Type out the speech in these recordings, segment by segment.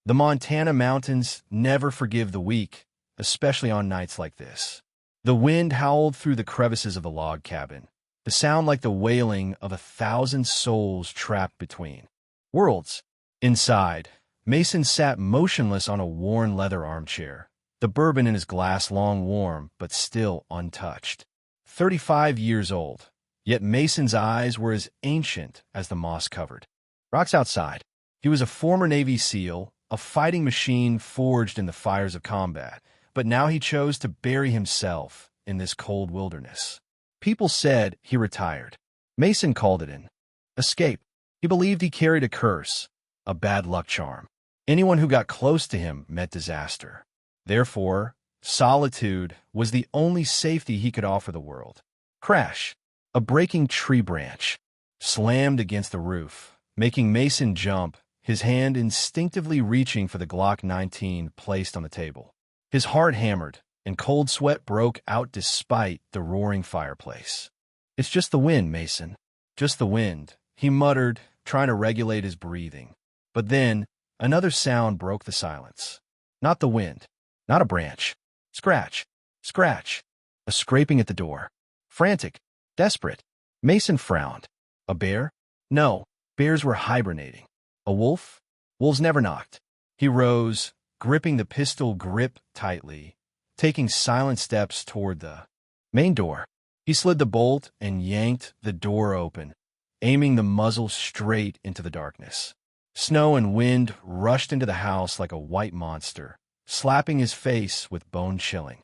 The Montana mountains never forgive the weak, especially on nights like this. The wind howled through the crevices of the log cabin, the sound like the wailing of 1,000 souls trapped between worlds. Inside, Mason sat motionless on a worn leather armchair, the bourbon in his glass long warm but still untouched. 35 years old, yet Mason's eyes were as ancient as the moss-covered rocks outside. He was a former Navy SEAL, a fighting machine forged in the fires of combat, but now he chose to bury himself in this cold wilderness. People said he retired. Mason called it an escape. He believed he carried a curse, a bad luck charm. Anyone who got close to him met disaster. Therefore, solitude was the only safety he could offer the world. Crash! A breaking tree branch slammed against the roof, making Mason jump, his hand instinctively reaching for the Glock 19 placed on the table. His heart hammered, and cold sweat broke out despite the roaring fireplace. "It's just the wind, Mason. Just the wind," he muttered, trying to regulate his breathing. But then, another sound broke the silence. Not the wind, not a branch. Scratch, scratch, a scraping at the door. Frantic, desperate. Mason frowned. A bear? No, bears were hibernating. A wolf? Wolves never knocked. He rose, gripping the pistol grip tightly, taking silent steps toward the main door. He slid the bolt and yanked the door open, aiming the muzzle straight into the darkness. Snow and wind rushed into the house like a white monster, slapping his face with bone-chilling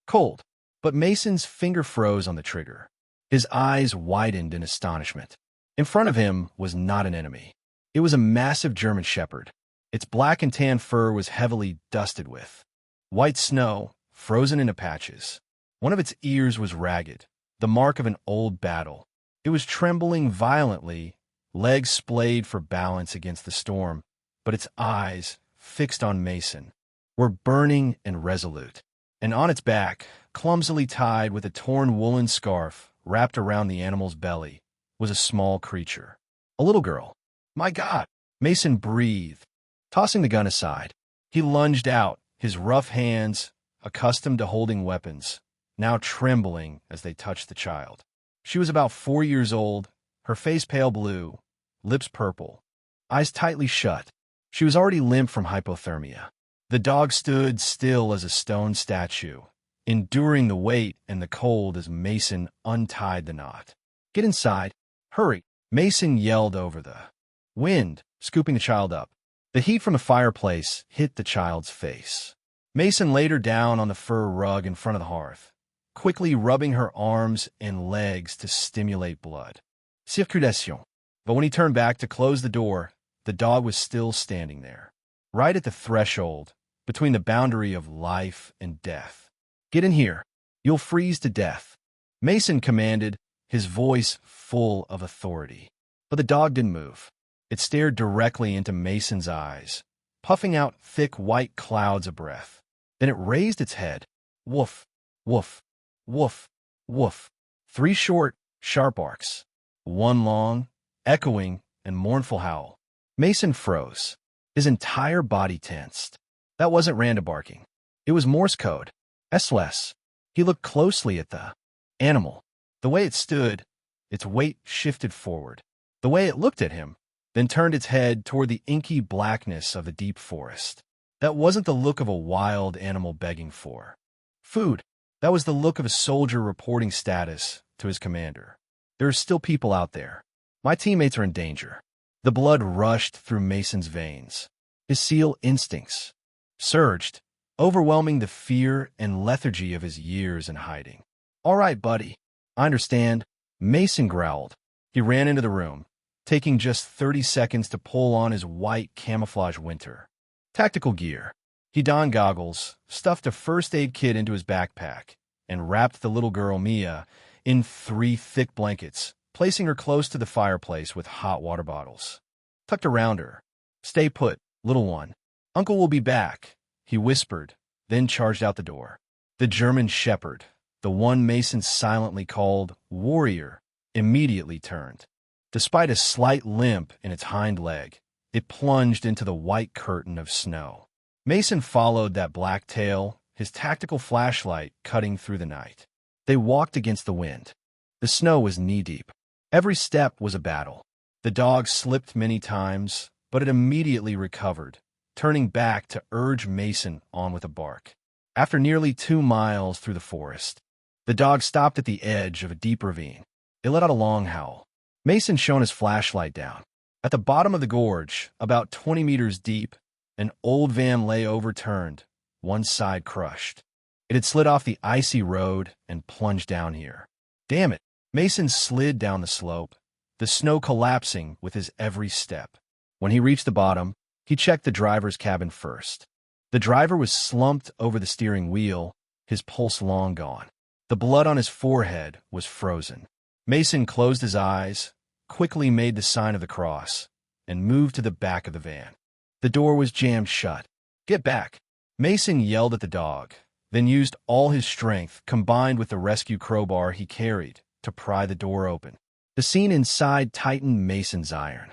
cold. But Mason's finger froze on the trigger. His eyes widened in astonishment. In front of him was not an enemy. It was a massive German shepherd. Its black and tan fur was heavily dusted with white snow, frozen into patches. One of its ears was ragged, the mark of an old battle. It was trembling violently, legs splayed for balance against the storm, but its eyes, fixed on Mason, were burning and resolute. And on its back, clumsily tied with a torn woolen scarf wrapped around the animal's belly, was a small creature. A little girl. "My God!" Mason breathed. Tossing the gun aside, he lunged out, his rough hands, accustomed to holding weapons, now trembling as they touched the child. She was about 4 years old, her face pale blue, lips purple, eyes tightly shut. She was already limp from hypothermia. The dog stood still as a stone statue, enduring the weight and the cold as Mason untied the knot. "Get inside. Hurry!" Mason yelled over the wind, scooping the child up. The heat from the fireplace hit the child's face. Mason laid her down on the fur rug in front of the hearth, quickly rubbing her arms and legs to stimulate blood. Circulation. But when he turned back to close the door, the dog was still standing there, right at the threshold, between the boundary of life and death. "Get in here. You'll freeze to death," Mason commanded, his voice full of authority. But the dog didn't move. It stared directly into Mason's eyes, puffing out thick white clouds of breath. Then it raised its head. Woof, woof, woof, woof. 3 short, sharp barks. 1 long, echoing, and mournful howl. Mason froze. His entire body tensed. That wasn't random barking. It was Morse code. SOS. He looked closely at the animal. The way it stood, its weight shifted forward. The way it looked at him, then turned its head toward the inky blackness of the deep forest. That wasn't the look of a wild animal begging for food. That was the look of a soldier reporting status to his commander. "There are still people out there. My teammates are in danger." The blood rushed through Mason's veins. His SEAL instincts surged, overwhelming the fear and lethargy of his years in hiding. "All right, buddy. I understand," Mason growled. He ran into the room, taking just 30 seconds to pull on his white camouflage winter tactical gear. He donned goggles, stuffed a first aid kit into his backpack, and wrapped the little girl, Mia, in 3 thick blankets, placing her close to the fireplace with hot water bottles tucked around her. "Stay put, little one. Uncle will be back," he whispered, then charged out the door. The German shepherd, the one Mason silently called Warrior, immediately turned. Despite a slight limp in its hind leg, it plunged into the white curtain of snow. Mason followed that black tail, his tactical flashlight cutting through the night. They walked against the wind. The snow was knee-deep. Every step was a battle. The dog slipped many times, but it immediately recovered, turning back to urge Mason on with a bark. After nearly 2 miles through the forest, the dog stopped at the edge of a deep ravine. It let out a long howl. Mason shone his flashlight down. At the bottom of the gorge, about 20 meters deep, an old van lay overturned, one side crushed. It had slid off the icy road and plunged down here. Damn it! Mason slid down the slope, the snow collapsing with his every step. When he reached the bottom, he checked the driver's cabin first. The driver was slumped over the steering wheel, his pulse long gone. The blood on his forehead was frozen. Mason closed his eyes, quickly made the sign of the cross, and moved to the back of the van. The door was jammed shut. "Get back!" Mason yelled at the dog, then used all his strength, combined with the rescue crowbar he carried, to pry the door open. The scene inside tightened Mason's iron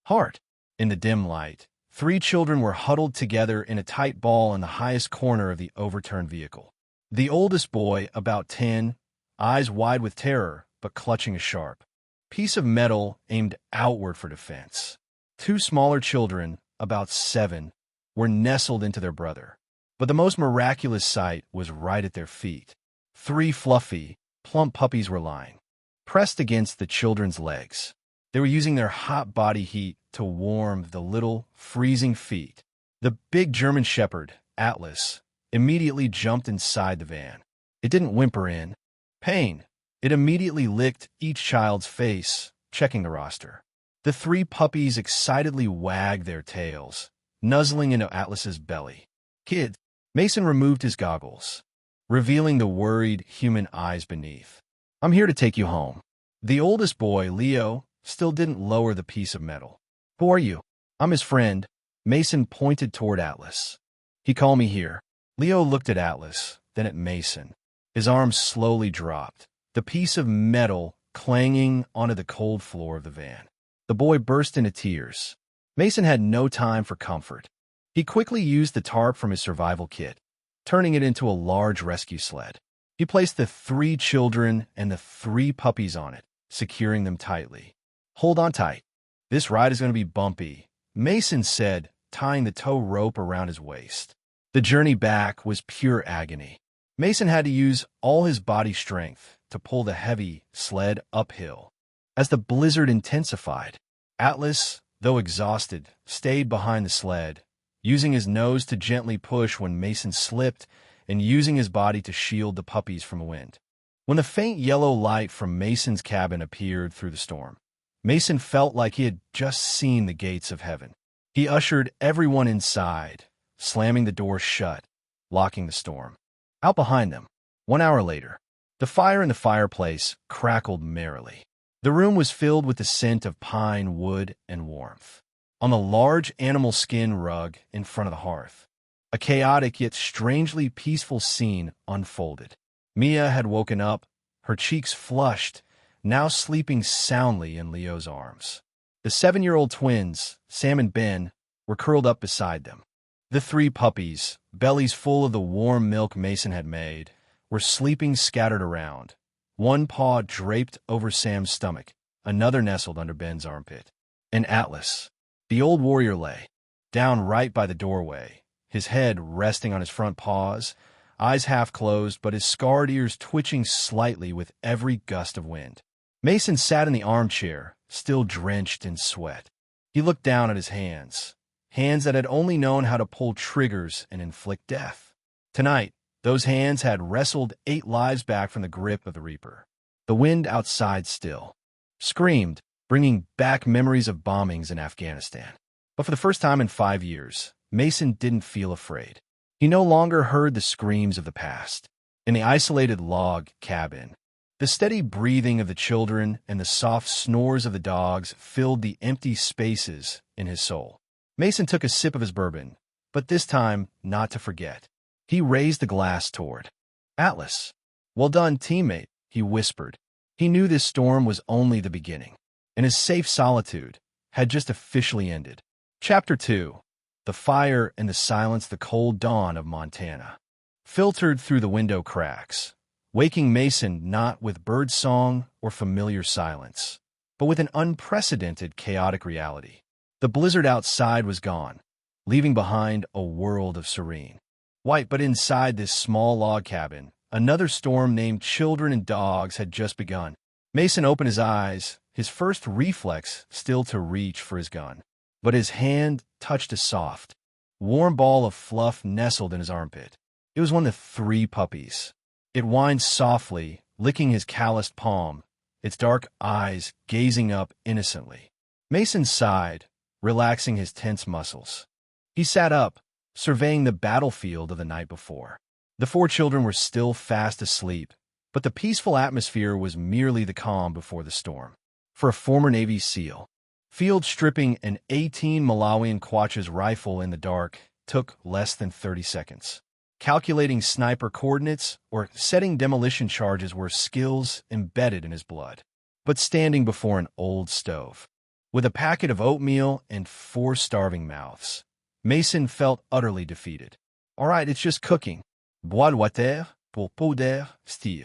heart. In the dim light, 3 children were huddled together in a tight ball in the highest corner of the overturned vehicle. The oldest boy, about 10, eyes wide with terror, but clutching a sharp piece of metal aimed outward for defense. 2 smaller children, about 7, were nestled into their brother. But the most miraculous sight was right at their feet. 3 fluffy, plump puppies were lying, pressed against the children's legs. They were using their hot body heat to warm the little, freezing feet. The big German shepherd, Atlas, immediately jumped inside the van. It didn't whimper in pain. It immediately licked each child's face, checking the roster. The 3 puppies excitedly wagged their tails, nuzzling into Atlas's belly. "Kid." Mason removed his goggles, revealing the worried human eyes beneath. "I'm here to take you home." The oldest boy, Leo, still didn't lower the piece of metal. "Who are you?" "I'm his friend." Mason pointed toward Atlas. "He called me here." Leo looked at Atlas, then at Mason. His arms slowly dropped, the piece of metal clanging onto the cold floor of the van. The boy burst into tears. Mason had no time for comfort. He quickly used the tarp from his survival kit, turning it into a large rescue sled. He placed the 3 children and the 3 puppies on it, securing them tightly. "Hold on tight. This ride is going to be bumpy," Mason said, tying the tow rope around his waist. The journey back was pure agony. Mason had to use all his body strength to pull the heavy sled uphill. As the blizzard intensified, Atlas, though exhausted, stayed behind the sled, using his nose to gently push when Mason slipped and using his body to shield the puppies from the wind. When the faint yellow light from Mason's cabin appeared through the storm, Mason felt like he had just seen the gates of heaven. He ushered everyone inside, slamming the door shut, locking the storm. Out behind them, 1 hour later, the fire in the fireplace crackled merrily. The room was filled with the scent of pine, wood, and warmth. On the large animal skin rug in front of the hearth, a chaotic yet strangely peaceful scene unfolded. Mia had woken up, her cheeks flushed, now sleeping soundly in Leo's arms. The 7-year-old twins, Sam and Ben, were curled up beside them. The 3 puppies, bellies full of the warm milk Mason had made, were sleeping scattered around. One paw draped over Sam's stomach, another nestled under Ben's armpit. And Atlas, the old warrior, lay down right by the doorway, his head resting on his front paws, eyes half closed but his scarred ears twitching slightly with every gust of wind. Mason sat in the armchair, still drenched in sweat. He looked down at his hands that had only known how to pull triggers and inflict death. Tonight, those hands had wrestled 8 lives back from the grip of the Reaper. The wind outside still screamed, bringing back memories of bombings in Afghanistan. But for the first time in 5 years, Mason didn't feel afraid. He no longer heard the screams of the past. In the isolated log cabin, the steady breathing of the children and the soft snores of the dogs filled the empty spaces in his soul. Mason took a sip of his bourbon, but this time not to forget. He raised the glass toward Atlas. "Well done, teammate," he whispered. He knew this storm was only the beginning, and his safe solitude had just officially ended. Chapter 2. The Fire and the Silence. The cold dawn of Montana filtered through the window cracks, waking Mason not with bird song or familiar silence, but with an unprecedented chaotic reality. The blizzard outside was gone, leaving behind a world of serene white, but inside this small log cabin, another storm named children and dogs had just begun. Mason opened his eyes, his first reflex still to reach for his gun. But his hand touched a soft, warm ball of fluff nestled in his armpit. It was one of the 3 puppies. It whined softly, licking his calloused palm, its dark eyes gazing up innocently. Mason sighed, relaxing his tense muscles. He sat up, surveying the battlefield of the night before. The 4 children were still fast asleep, but the peaceful atmosphere was merely the calm before the storm. For a former Navy SEAL, field stripping an 18 Malawian Quachas rifle in the dark took less than 30 seconds. Calculating sniper coordinates or setting demolition charges were skills embedded in his blood. But standing before an old stove, with a packet of oatmeal and 4 starving mouths, Mason felt utterly defeated. All right, it's just cooking. Bois de water pour pouder stir.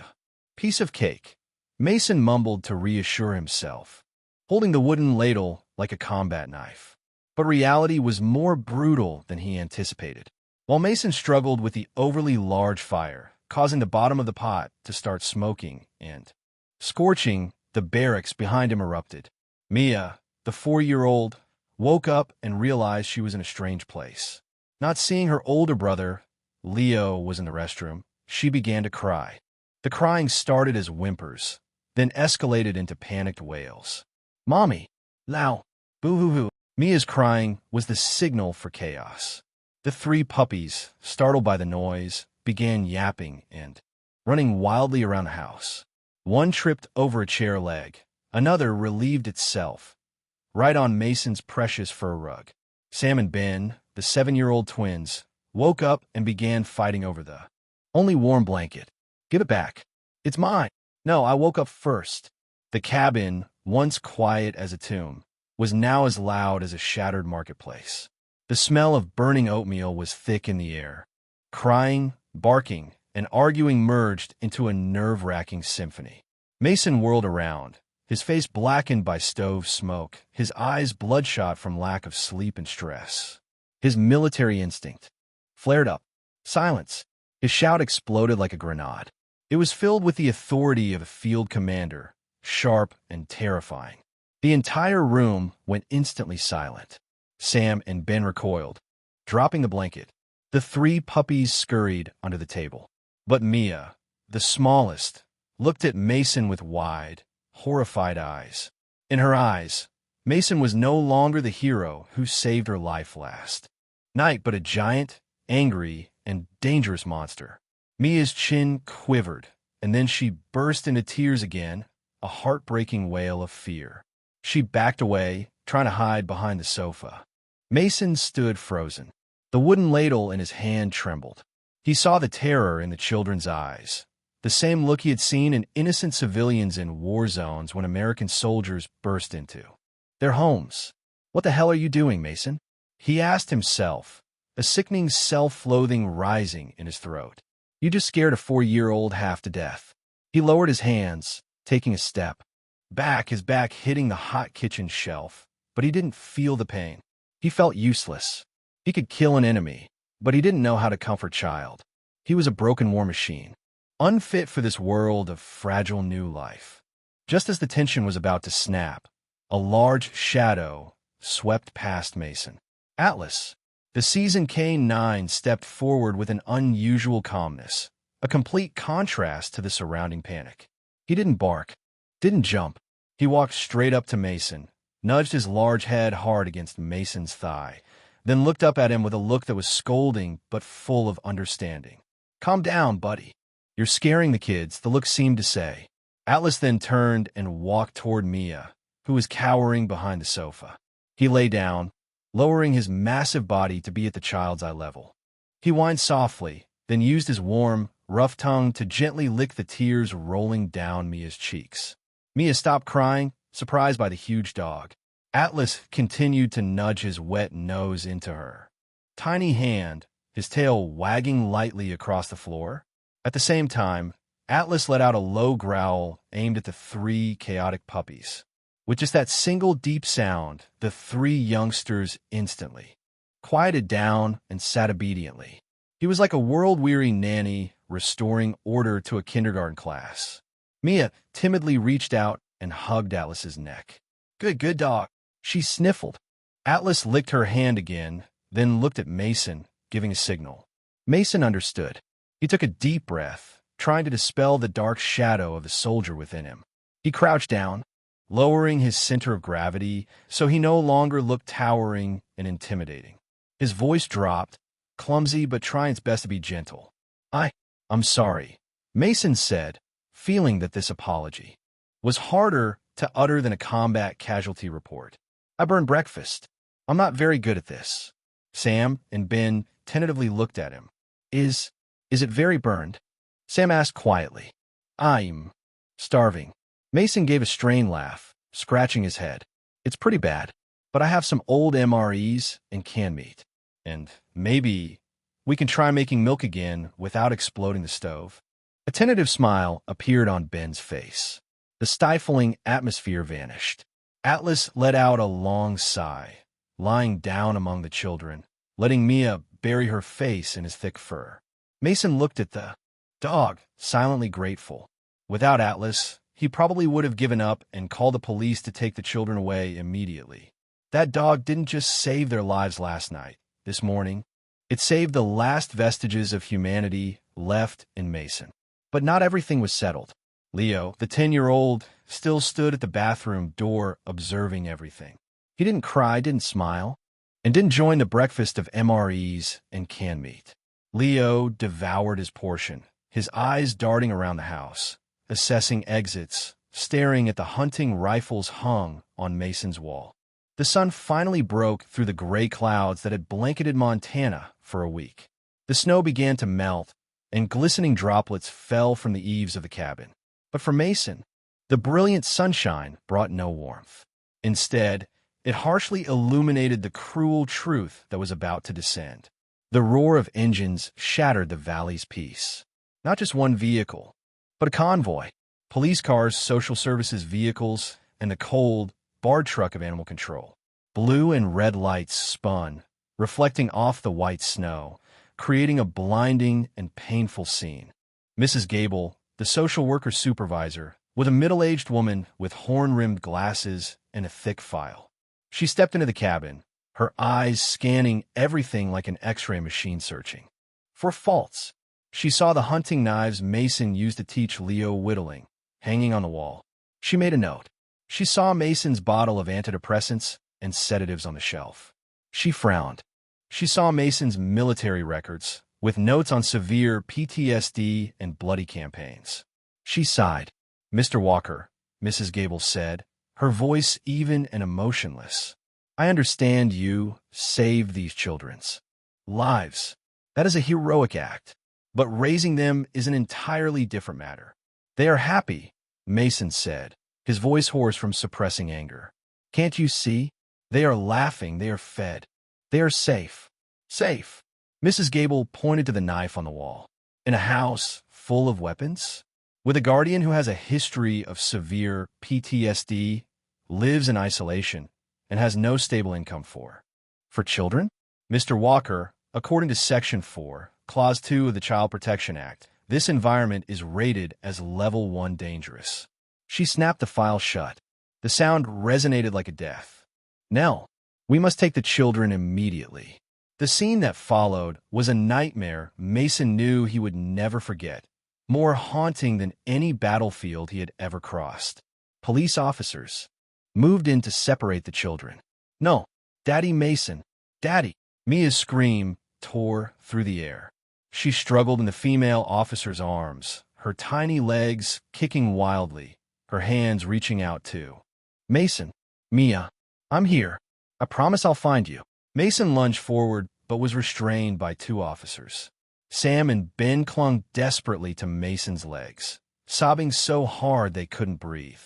Piece of cake, Mason mumbled to reassure himself, holding the wooden ladle like a combat knife. But reality was more brutal than he anticipated. While Mason struggled with the overly large fire, causing the bottom of the pot to start smoking and scorching, the barracks behind him erupted. Mia, the 4-year-old, woke up and realized she was in a strange place. Not seeing her older brother, Leo, was in the restroom, she began to cry. The crying started as whimpers, then escalated into panicked wails. "Mommy! Lau! Boo-hoo-hoo!" Mia's crying was the signal for chaos. The 3 puppies, startled by the noise, began yapping and running wildly around the house. One tripped over a chair leg, another relieved itself, right on Mason's precious fur rug. Sam and Ben, the 7-year-old twins, woke up and began fighting over the only warm blanket. "Give it back. It's mine." "No, I woke up first." The cabin, once quiet as a tomb, was now as loud as a shattered marketplace. The smell of burning oatmeal was thick in the air. Crying, barking, and arguing merged into a nerve-wracking symphony. Mason whirled around, his face blackened by stove smoke, his eyes bloodshot from lack of sleep and stress. His military instinct flared up. Silence. His shout exploded like a grenade. It was filled with the authority of a field commander, sharp and terrifying. The entire room went instantly silent. Sam and Ben recoiled, dropping the blanket. The 3 puppies scurried under the table. But Mia, the smallest, looked at Mason with wide, horrified eyes. In her eyes, Mason was no longer the hero who saved her life last night, but a giant, angry, and dangerous monster. Mia's chin quivered, and then she burst into tears again, a heartbreaking wail of fear. She backed away, trying to hide behind the sofa. Mason stood frozen. The wooden ladle in his hand trembled. He saw the terror in the children's eyes, the same look he had seen in innocent civilians in war zones when American soldiers burst into their homes. "What the hell are you doing, Mason?" he asked himself, a sickening self-loathing rising in his throat. "You just scared a 4-year-old half to death." He lowered his hands, taking a step back, his back hitting the hot kitchen shelf, but he didn't feel the pain. He felt useless. He could kill an enemy, but he didn't know how to comfort child. He was a broken war machine, unfit for this world of fragile new life. Just as the tension was about to snap, a large shadow swept past Mason. Atlas, the seasoned K-9, stepped forward with an unusual calmness, a complete contrast to the surrounding panic. He didn't bark, didn't jump. He walked straight up to Mason, nudged his large head hard against Mason's thigh, then looked up at him with a look that was scolding but full of understanding. "Calm down, buddy. You're scaring the kids," the look seemed to say. Atlas then turned and walked toward Mia, who was cowering behind the sofa. He lay down, lowering his massive body to be at the child's eye level. He whined softly, then used his warm, rough tongue to gently lick the tears rolling down Mia's cheeks. Mia stopped crying, surprised by the huge dog. Atlas continued to nudge his wet nose into her tiny hand, his tail wagging lightly across the floor. At the same time, Atlas let out a low growl aimed at the three chaotic puppies. With just that single deep sound, the three youngsters instantly quieted down and sat obediently. He was like a world-weary nanny restoring order to a kindergarten class. Mia timidly reached out and hugged Atlas's neck. Good dog, she sniffled. Atlas licked her hand again, then looked at Mason, giving a signal. Mason understood. He took a deep breath, trying to dispel the dark shadow of the soldier within him. He crouched down, lowering his center of gravity so he no longer looked towering and intimidating. His voice dropped, clumsy but trying its best to be gentle. I'm sorry, Mason said, feeling that this apology was harder to utter than a combat casualty report. I burned breakfast. I'm not very good at this. Sam and Ben tentatively looked at him. Is it very burned? Sam asked quietly. I'm starving. Mason gave a strained laugh, scratching his head. It's pretty bad, but I have some old MREs and canned meat. And maybe we can try making milk again without exploding the stove. A tentative smile appeared on Ben's face. The stifling atmosphere vanished. Atlas let out a long sigh, lying down among the children, letting Mia bury her face in his thick fur. Mason looked at the dog, silently grateful. Without Atlas, he probably would have given up and called the police to take the children away immediately. That dog didn't just save their lives last night, this morning. It saved the last vestiges of humanity left in Mason. But not everything was settled. Leo, the 10-year-old, still stood at the bathroom door observing everything. He didn't cry, didn't smile, and didn't join the breakfast of MREs and canned meat. Leo devoured his portion, his eyes darting around the house, assessing exits, staring at the hunting rifles hung on Mason's wall. The sun finally broke through the gray clouds that had blanketed Montana for a week. The snow began to melt, and glistening droplets fell from the eaves of the cabin. But for Mason, the brilliant sunshine brought no warmth. Instead, it harshly illuminated the cruel truth that was about to descend. The roar of engines shattered the valley's peace. Not just one vehicle, but a convoy. Police cars, social services vehicles, and the cold, barred truck of animal control. Blue and red lights spun, reflecting off the white snow, creating a blinding and painful scene. Mrs. Gable, the social worker supervisor, was a middle-aged woman with horn-rimmed glasses and a thick file. She stepped into the cabin, her eyes scanning everything like an X-ray machine searching for faults. She saw the hunting knives Mason used to teach Leo whittling, hanging on the wall. She made a note. She saw Mason's bottle of antidepressants and sedatives on the shelf. She frowned. She saw Mason's military records, with notes on severe PTSD and bloody campaigns. She sighed. Mr. Walker, Mrs. Gable said, her voice even and emotionless. I understand you saved these children's lives. That is a heroic act. But raising them is an entirely different matter. They are happy, Mason said, his voice hoarse from suppressing anger. Can't you see? They are laughing, they are fed. They are safe. Safe. Mrs. Gable pointed to the knife on the wall. In a house full of weapons? With a guardian who has a history of severe PTSD, lives in isolation, and has no stable income for children? Mr. Walker, according to Section 4, Clause 2 of the Child Protection Act, this environment is rated as Level 1 dangerous. She snapped the file shut. The sound resonated like a death. Nell, we must take the children immediately. The scene that followed was a nightmare Mason knew he would never forget, more haunting than any battlefield he had ever crossed. Police officers moved in to separate the children. No, Daddy Mason, Daddy! Mia's scream tore through the air. She struggled in the female officer's arms, her tiny legs kicking wildly, her hands reaching out too. Mason, Mia, I'm here. I promise I'll find you. Mason lunged forward, but was restrained by two officers. Sam and Ben clung desperately to Mason's legs, sobbing so hard they couldn't breathe.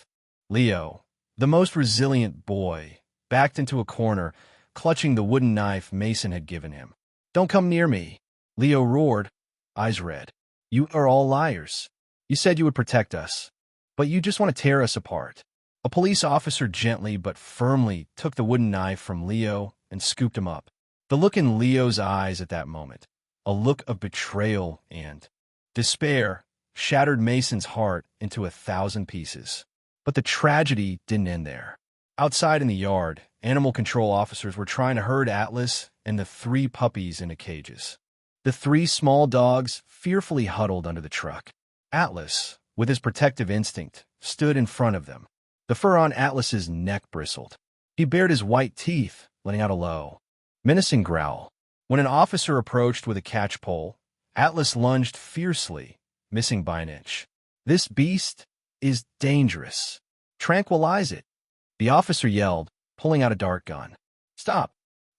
Leo, the most resilient boy, backed into a corner, clutching the wooden knife Mason had given him. "Don't come near me," Leo roared, eyes red. "You are all liars. You said you would protect us, but you just want to tear us apart." A police officer gently but firmly took the wooden knife from Leo and scooped him up. The look in Leo's eyes at that moment, a look of betrayal and despair, shattered Mason's heart into 1,000 pieces. But the tragedy didn't end there. Outside in the yard, animal control officers were trying to herd Atlas and the 3 puppies into cages. The 3 small dogs fearfully huddled under the truck. Atlas, with his protective instinct, stood in front of them. The fur on Atlas's neck bristled. He bared his white teeth, letting out a low, menacing growl. When an officer approached with a catch pole, Atlas lunged fiercely, missing by an inch. "This beast is dangerous. Tranquilize it," the officer yelled, pulling out a dart gun. "Stop,"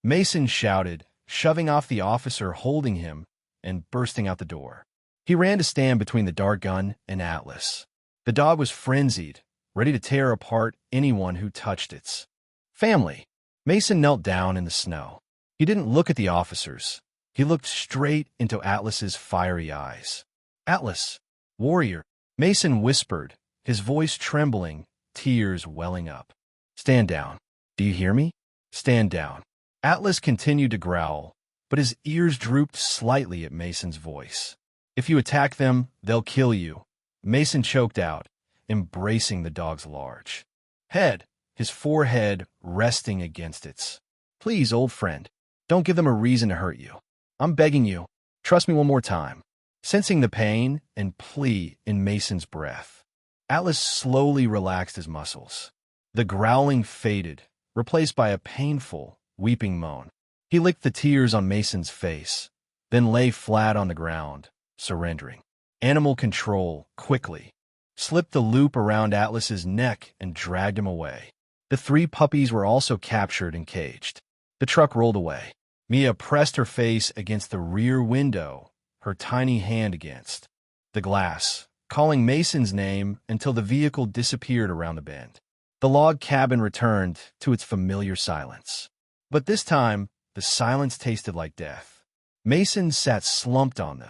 Mason shouted, shoving off the officer holding him and bursting out the door. He ran to stand between the dart gun and Atlas. The dog was frenzied, ready to tear apart anyone who touched its family. Mason knelt down in the snow. He didn't look at the officers. He looked straight into Atlas's fiery eyes. "Atlas, warrior," Mason whispered, his voice trembling, tears welling up. "Stand down. Do you hear me? Stand down." Atlas continued to growl, but his ears drooped slightly at Mason's voice. "If you attack them, they'll kill you," Mason choked out, embracing the dog's large head, his forehead resting against its. "Please, old friend, don't give them a reason to hurt you. I'm begging you, trust me one more time." Sensing the pain and plea in Mason's breath, Atlas slowly relaxed his muscles. The growling faded, replaced by a painful, weeping moan. He licked the tears on Mason's face, then lay flat on the ground, surrendering. Animal control, quickly, slipped the loop around Atlas's neck and dragged him away. The 3 puppies were also captured and caged. The truck rolled away. Mia pressed her face against the rear window, her tiny hand against the glass, calling Mason's name until the vehicle disappeared around the bend. The log cabin returned to its familiar silence. But this time, the silence tasted like death. Mason sat slumped on the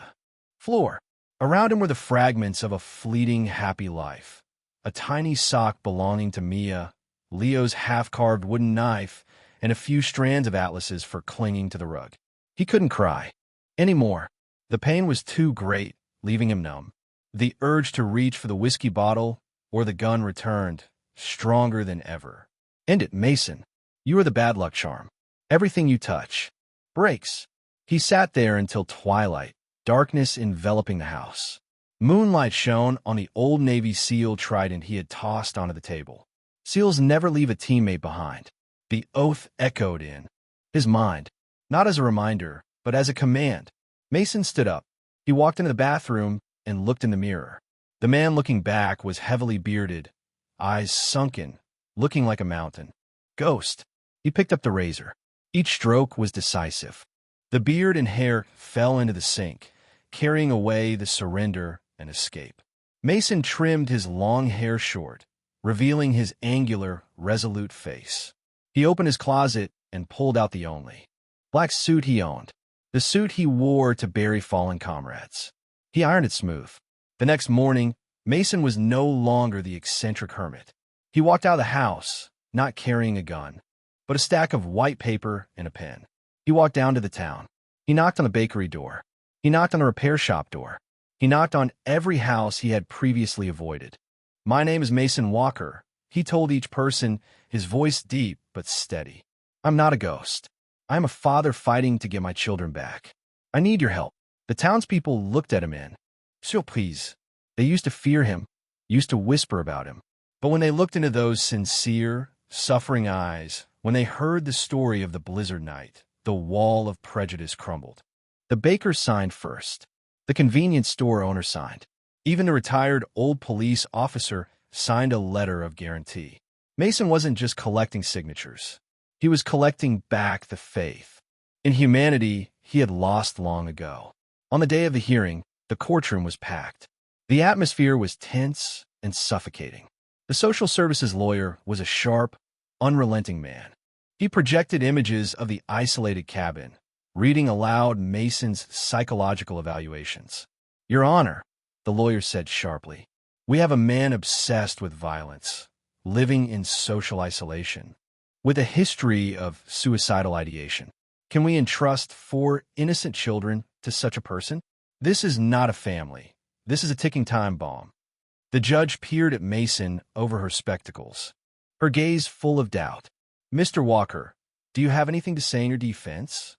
floor. Around him were the fragments of a fleeting, happy life. A tiny sock belonging to Mia, Leo's half-carved wooden knife, and a few strands of Atlas's for clinging to the rug. He couldn't cry anymore. The pain was too great, leaving him numb. The urge to reach for the whiskey bottle or the gun returned, stronger than ever. "End it, Mason. You are the bad luck charm. Everything you touch breaks." He sat there until twilight, darkness enveloping the house. Moonlight shone on the old Navy SEAL trident he had tossed onto the table. SEALs never leave a teammate behind. The oath echoed in his mind, not as a reminder, but as a command. Mason stood up. He walked into the bathroom and looked in the mirror. The man looking back was heavily bearded, eyes sunken, looking like a mountain. Ghost. He picked up the razor. Each stroke was decisive. The beard and hair fell into the sink, carrying away the surrender and escape. Mason trimmed his long hair short, revealing his angular, resolute face. He opened his closet and pulled out the only black suit he owned, the suit he wore to bury fallen comrades. He ironed it smooth. The next morning, Mason was no longer the eccentric hermit. He walked out of the house, not carrying a gun, but a stack of white paper and a pen. He walked down to the town. He knocked on the bakery door. He knocked on the repair shop door. He knocked on every house he had previously avoided. "My name is Mason Walker," he told each person, his voice deep but steady. "I'm not a ghost. I'm a father fighting to get my children back. I need your help." The townspeople looked at him in surprise. They used to fear him, used to whisper about him. But when they looked into those sincere, suffering eyes, when they heard the story of the blizzard night, the wall of prejudice crumbled. The baker signed first. The convenience store owner signed. Even the retired old police officer signed a letter of guarantee. Mason wasn't just collecting signatures. He was collecting back the faith in humanity he had lost long ago. On the day of the hearing, the courtroom was packed. The atmosphere was tense and suffocating. The social services lawyer was a sharp, unrelenting man. He projected images of the isolated cabin, reading aloud Mason's psychological evaluations. "Your Honor," the lawyer said sharply, "we have a man obsessed with violence, living in social isolation, with a history of suicidal ideation. Can we entrust 4 innocent children to such a person? This is not a family. This is a ticking time bomb." The judge peered at Mason over her spectacles, her gaze full of doubt. "Mr. Walker, do you have anything to say in your defense?"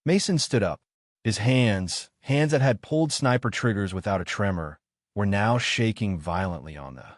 Mason stood up. His hands that had pulled sniper triggers without a tremor, were now shaking violently on the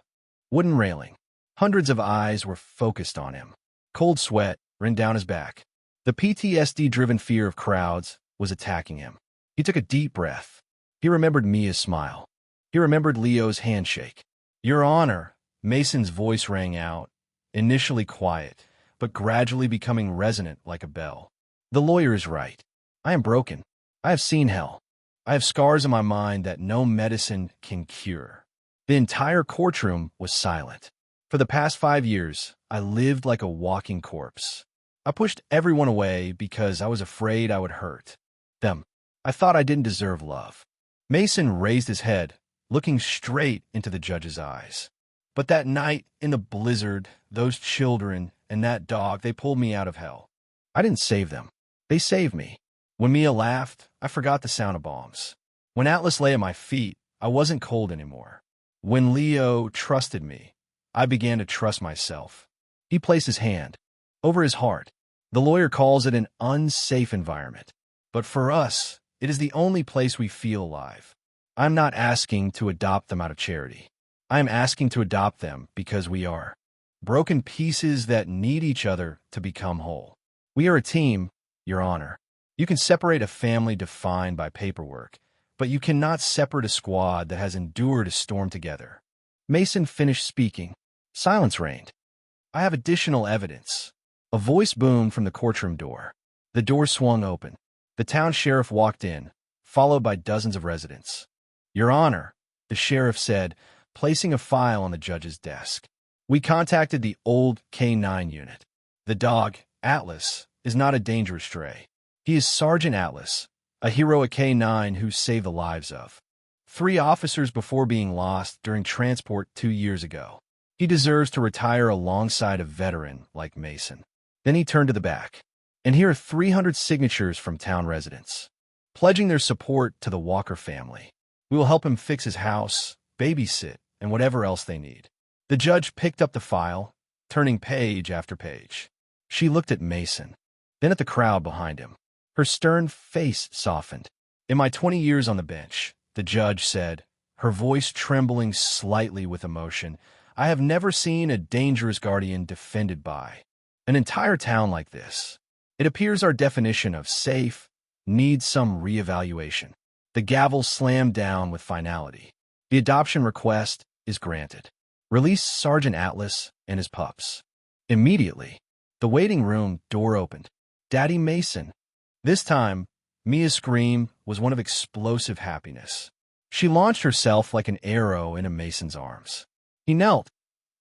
wooden railing. Hundreds of eyes were focused on him. Cold sweat ran down his back. The PTSD-driven fear of crowds was attacking him. He took a deep breath. He remembered Mia's smile. He remembered Leo's handshake. "Your Honor," Mason's voice rang out, initially quiet, but gradually becoming resonant like a bell. "The lawyer is right. I am broken. I have seen hell. I have scars in my mind that no medicine can cure." The entire courtroom was silent. For the past 5 years, I lived like a walking corpse. I pushed everyone away because I was afraid I would hurt them. I thought I didn't deserve love. Mason raised his head, looking straight into the judge's eyes. "But that night in the blizzard, those children and that dog, they pulled me out of hell. I didn't save them. They saved me. When Mia laughed, I forgot the sound of bombs. When Atlas lay at my feet, I wasn't cold anymore. When Leo trusted me, I began to trust myself." He placed his hand over his heart. "The lawyer calls it an unsafe environment. But for us, it is the only place we feel alive. I'm not asking to adopt them out of charity. I am asking to adopt them because we are broken pieces that need each other to become whole. We are a team, Your Honor. You can separate a family defined by paperwork, but you cannot separate a squad that has endured a storm together." Mason finished speaking. Silence reigned. "I have additional evidence." A voice boomed from the courtroom door. The door swung open. The town sheriff walked in, followed by dozens of residents. "Your Honor," the sheriff said, placing a file on the judge's desk. "We contacted the old K9 unit. The dog, Atlas, is not a dangerous stray. He is Sergeant Atlas, a hero at K9 who saved the lives of 3 officers before being lost during transport 2 years ago. He deserves to retire alongside a veteran like Mason." Then he turned to the back. "And here are 300 signatures from town residents, pledging their support to the Walker family. We will help him fix his house, babysit, and whatever else they need." The judge picked up the file, turning page after page. She looked at Mason, then at the crowd behind him. Her stern face softened. "In my 20 years on the bench," the judge said, her voice trembling slightly with emotion, "I have never seen a dangerous guardian defended by an entire town like this. It appears our definition of safe needs some reevaluation." The gavel slammed down with finality. "The adoption request is granted. Release Sergeant Atlas and his pups." Immediately, the waiting room door opened. "Daddy Mason." This time, Mia's scream was one of explosive happiness. She launched herself like an arrow into Mason's arms. He knelt,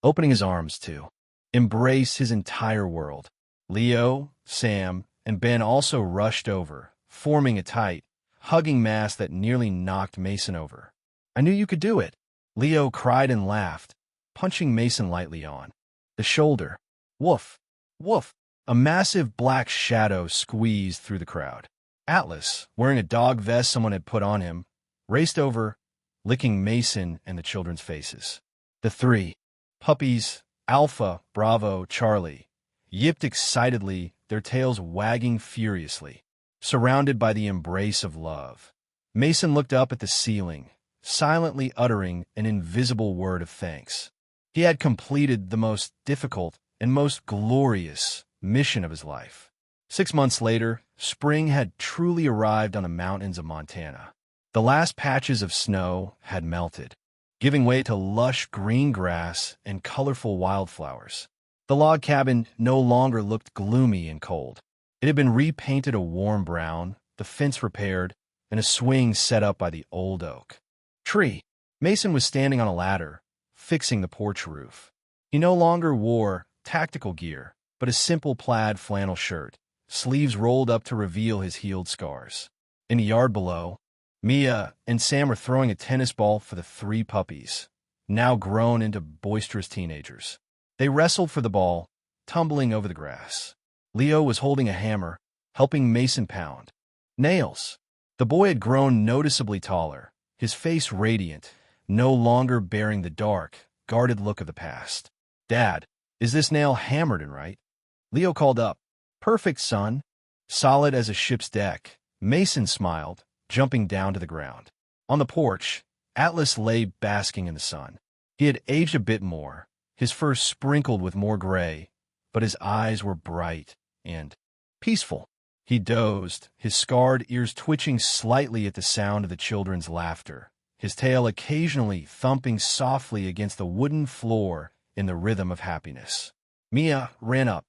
opening his arms to embrace his entire world. Leo, Sam, and Ben also rushed over, forming a tight, hugging mass that nearly knocked Mason over. "I knew you could do it." Leo cried and laughed, punching Mason lightly on the shoulder. Woof, woof. A massive black shadow squeezed through the crowd. Atlas, wearing a dog vest someone had put on him, raced over, licking Mason and the children's faces. The 3 puppies, Alpha, Bravo, Charlie, yipped excitedly, their tails wagging furiously, surrounded by the embrace of love. Mason looked up at the ceiling, silently uttering an invisible word of thanks. He had completed the most difficult and most glorious mission of his life. 6 months later, spring had truly arrived on the mountains of Montana. The last patches of snow had melted, giving way to lush green grass and colorful wildflowers. The log cabin no longer looked gloomy and cold. It had been repainted a warm brown, the fence repaired, and a swing set up by the old oak tree. Mason was standing on a ladder, fixing the porch roof. He no longer wore tactical gear, but a simple plaid flannel shirt, sleeves rolled up to reveal his healed scars. In the yard below, Mia and Sam were throwing a tennis ball for the three puppies, now grown into boisterous teenagers. They wrestled for the ball, tumbling over the grass. Leo was holding a hammer, helping Mason pound nails. The boy had grown noticeably taller, his face radiant, no longer bearing the dark, guarded look of the past. "Dad, is this nail hammered and right?" Leo called up. "Perfect, son. Solid as a ship's deck." Mason smiled, jumping down to the ground. On the porch, Atlas lay basking in the sun. He had aged a bit more, his fur sprinkled with more gray, but his eyes were bright and peaceful. He dozed, his scarred ears twitching slightly at the sound of the children's laughter, his tail occasionally thumping softly against the wooden floor in the rhythm of happiness. Mia ran up,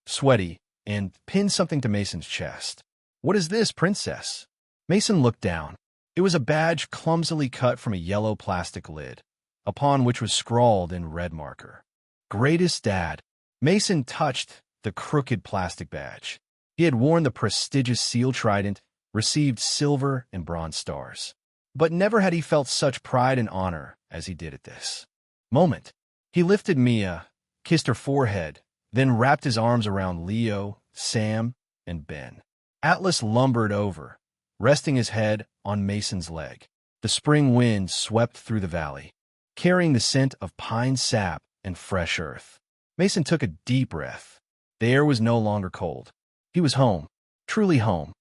sweaty, and pinned something to Mason's chest. "What is this, princess?" Mason looked down. It was a badge clumsily cut from a yellow plastic lid, upon which was scrawled in red marker, "Greatest Dad." Mason touched the crooked plastic badge. He had worn the prestigious seal trident, received silver and bronze stars. But never had he felt such pride and honor as he did at this moment. He lifted Mia, kissed her forehead, then wrapped his arms around Leo, Sam, and Ben. Atlas lumbered over, resting his head on Mason's leg. The spring wind swept through the valley, carrying the scent of pine sap and fresh earth. Mason took a deep breath. The air was no longer cold. He was home, truly home.